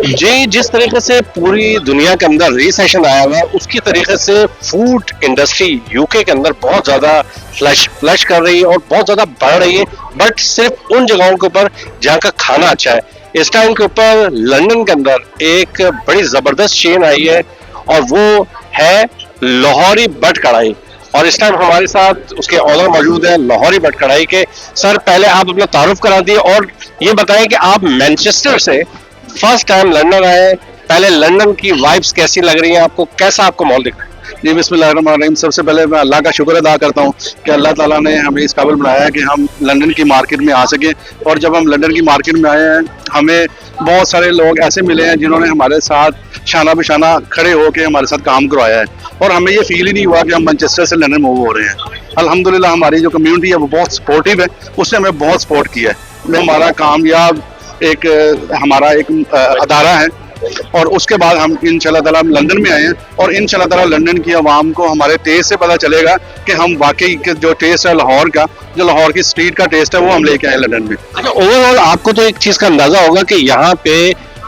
जी, जिस तरीके से पूरी दुनिया के अंदर रिसेशन आया हुआ है, उसकी तरीके से फूड इंडस्ट्री यूके के अंदर बहुत ज़्यादा फ्लश कर रही है और बहुत ज़्यादा बढ़ रही है, बट सिर्फ उन जगहों के ऊपर जहाँ का खाना अच्छा है। इस टाइम के ऊपर लंदन के अंदर एक बड़ी ज़बरदस्त चेन आई है और वो है लाहौरी बट कढ़ाई। और इस टाइम हमारे साथ उसके ऑनर मौजूद है लाहौरी बट कढ़ाई के। सर, पहले आप अपना तारुफ करा दिए और ये बताएं कि आप मैनचेस्टर से फर्स्ट टाइम लंदन आए, पहले लंदन की वाइब्स कैसी लग रही हैं आपको, कैसा आपको माहौल दिख रहा है? जी बिस्मिल्लाहिर्रहमानिर्रहीम। सबसे पहले मैं अल्लाह का शुक्र अदा करता हूँ कि अल्लाह ताला ने हमें इस काबिल बनाया है कि हम लंदन की मार्केट में आ सकें। और जब हम लंदन की मार्केट में आए हैं, हमें बहुत सारे लोग ऐसे मिले हैं जिन्होंने हमारे साथ शाना बिशाना खड़े होकर हमारे साथ काम करवाया है और हमें ये फील ही नहीं हुआ कि हम मैनचेस्टर से लंदन मूव हो रहे हैं। अल्हम्दुलिल्लाह हमारी जो कम्युनिटी है वो बहुत सपोर्टिव है, उसने हमें बहुत सपोर्ट किया है। जो हमारा कामयाब हमारा एक अदारा है और उसके बाद हम इंशाल्लाह ताला लंदन में आए हैं और इंशाल्लाह ताला लंदन की आवाम को हमारे टेस्ट से पता चलेगा कि हम वाकई के जो टेस्ट है लाहौर का, जो लाहौर की स्ट्रीट का टेस्ट है, वो हम लेके आए लंदन में। अच्छा, ओवरऑल आपको तो एक चीज़ का अंदाजा होगा कि यहाँ पे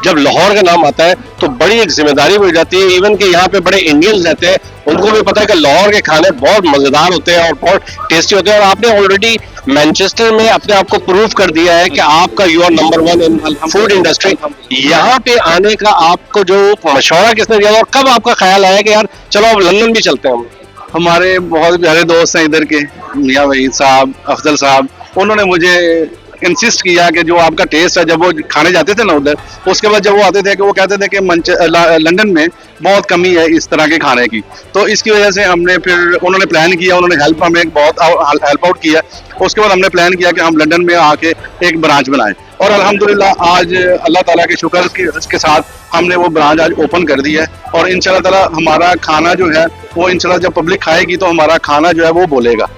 जब लाहौर का नाम आता है तो बड़ी एक जिम्मेदारी भी हो जाती है। इवन कि यहाँ पे बड़े इंडियंस रहते हैं, उनको भी पता है कि लाहौर के खाने बहुत मजेदार होते हैं और बहुत टेस्टी होते हैं। और आपने ऑलरेडी मैनचेस्टर में अपने आप को प्रूव कर दिया है कि आपका you are number 1 in food industry. यहाँ पे आने का आपको जो मशवरा किसने दिया और कब आपका ख्याल आया कि यार चलो अब लंदन भी चलते हैं हम? हमारे बहुत प्यारे दोस्त हैं इधर के, मियाँ वहीद साहब, अफजल साहब, उन्होंने मुझे इंसिस्ट किया कि जो आपका टेस्ट है, जब वो खाने जाते थे ना उधर, उसके बाद जब वो आते थे कि वो कहते थे कि लंदन में बहुत कमी है इस तरह के खाने की। तो इसकी वजह से हमने फिर उन्होंने प्लान किया, उन्होंने हमें बहुत हेल्प आउट किया। उसके बाद हमने प्लान किया कि हम लंदन में आके एक ब्रांच बनाएं और अल्हम्दुलिल्लाह आज अल्लाह ताला के शुक्र के साथ हमने वो ब्रांच आज ओपन कर दी है। और इंशाल्लाह ताला हमारा खाना जो है वो इंशाल्लाह जब पब्लिक खाएगी तो हमारा खाना जो है वो बोलेगा।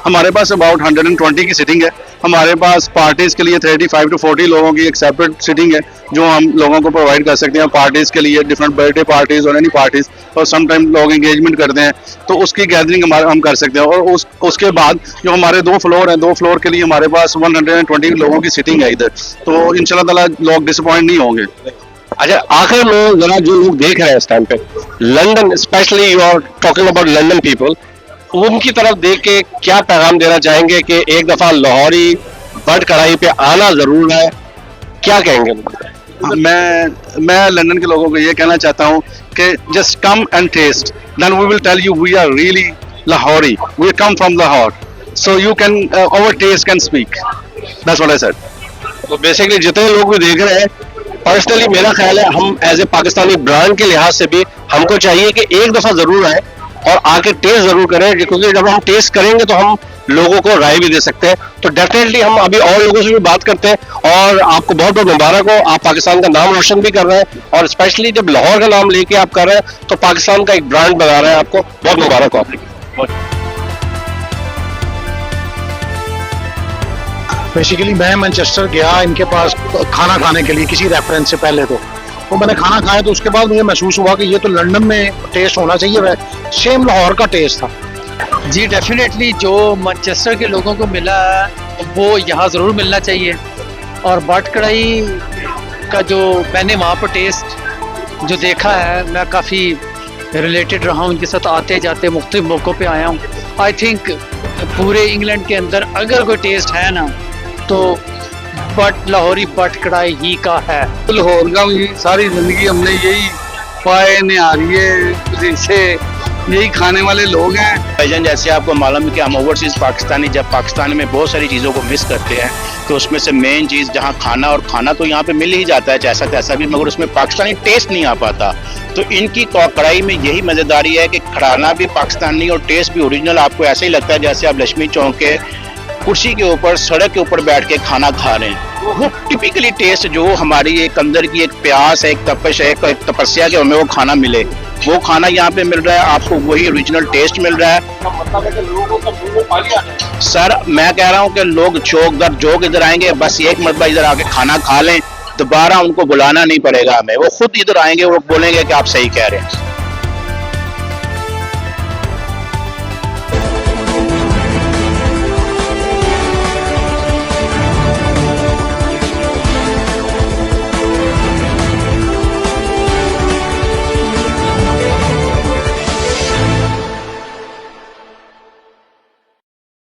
हमारे पास अबाउट 120 की सिटिंग है। हमारे पास पार्टीज के लिए 35 to 40 लोगों की एक सेपरेट सिटिंग है जो हम लोगों को प्रोवाइड कर सकते हैं पार्टीज के लिए, डिफरेंट बर्थडे पार्टीज और एनी पार्टीज। और समटाइम लोग एंगेजमेंट करते हैं तो उसकी गैदरिंग हम कर सकते हैं। और उसके बाद जो हमारे 2 फ्लोर हैं, 2 फ्लोर के लिए हमारे पास 120 लोगों की सिटिंग है इधर। तो इंशाल्लाह ताला लोग डिसअपॉइंट नहीं होंगे। अच्छा, आखिर में जरा जो लोग देख रहे हैं इस टाइम पे London, specially you are talking about London people, उनकी तरफ देख के क्या पैगाम देना चाहेंगे कि एक दफा लाहौरी बट कढ़ाई पे आना जरूर है, क्या कहेंगे? मैं लंदन के लोगों को ये कहना चाहता हूँ कि just come and taste, then we will tell you we are really Lahori, we come from Lahore, so you can our taste can speak, that's what I said. तो बेसिकली जितने लोग भी देख रहे हैं, पर्सनली मेरा ख्याल है हम एज ए पाकिस्तानी ब्रांड के लिहाज से भी हमको चाहिए कि एक दफा जरूर आए और आके टेस्ट जरूर करें, क्योंकि जब हम टेस्ट करेंगे तो हम लोगों को राय भी दे सकते हैं। तो डेफिनेटली हम अभी और लोगों से भी बात करते हैं और आपको बहुत बहुत मुबारक हो, आप पाकिस्तान का नाम रोशन भी कर रहे हैं और स्पेशली जब लाहौर का नाम लेके आप कर रहे हैं तो पाकिस्तान का एक ब्रांड बना रहे हैं, आपको बहुत मुबारक हो आपको। बेसिकली मैं मैनचेस्टर गया इनके पास खाना खाने के लिए किसी रेफरेंस से पहले, तो मैंने खाना खाया तो उसके बाद मुझे महसूस हुआ कि ये तो लंदन में टेस्ट होना चाहिए, सेम लाहौर का टेस्ट था। जी डेफिनेटली जो मैनचेस्टर के लोगों को मिला वो यहाँ ज़रूर मिलना चाहिए। और बट कढ़ाई का जो मैंने वहाँ पर टेस्ट जो देखा है, मैं काफ़ी रिलेटेड रहा हूँ, उनके साथ आते जाते मुख्तलिफ मौक़ों पे आया हूँ। आई थिंक पूरे इंग्लैंड के अंदर अगर कोई टेस्ट है ना तो लाहौरी बट कढ़ाई ही का है। लाहौर का सारी जिंदगी हमने यही पाए निहारी है, से यही खाने वाले लोग हैं। भाईजान, जैसे आपको मालूम है कि हम ओवरसीज़ पाकिस्तानी जब पाकिस्तान में बहुत सारी चीज़ों को मिस करते हैं तो उसमें से मेन चीज़ जहाँ खाना तो यहाँ पे मिल ही जाता है जैसा तैसा भी, मगर उसमें पाकिस्तानी टेस्ट नहीं आ पाता। तो इनकी कढ़ाई में यही मज़ेदारी है कि खाना भी पाकिस्तानी और टेस्ट भी ओरिजिनल। आपको ऐसा ही लगता है जैसे आप लक्ष्मी चौक के कुर्सी के ऊपर, सड़क के ऊपर बैठ के खाना खा रहे हैं। वो टिपिकली टेस्ट जो हमारी एक अंदर की एक प्यास है, एक तपश है, एक तपस्या के हमें वो खाना मिले, वो खाना यहाँ पे मिल रहा है, आपको वही ओरिजिनल टेस्ट मिल रहा है। सर, मैं कह रहा हूँ कि लोग चौक दर चौक इधर आएंगे, बस एक मरतबा इधर आके खाना खा लें, दोबारा उनको बुलाना नहीं पड़ेगा हमें, वो खुद इधर आएंगे, वो बोलेंगे कि आप सही कह रहे हैं।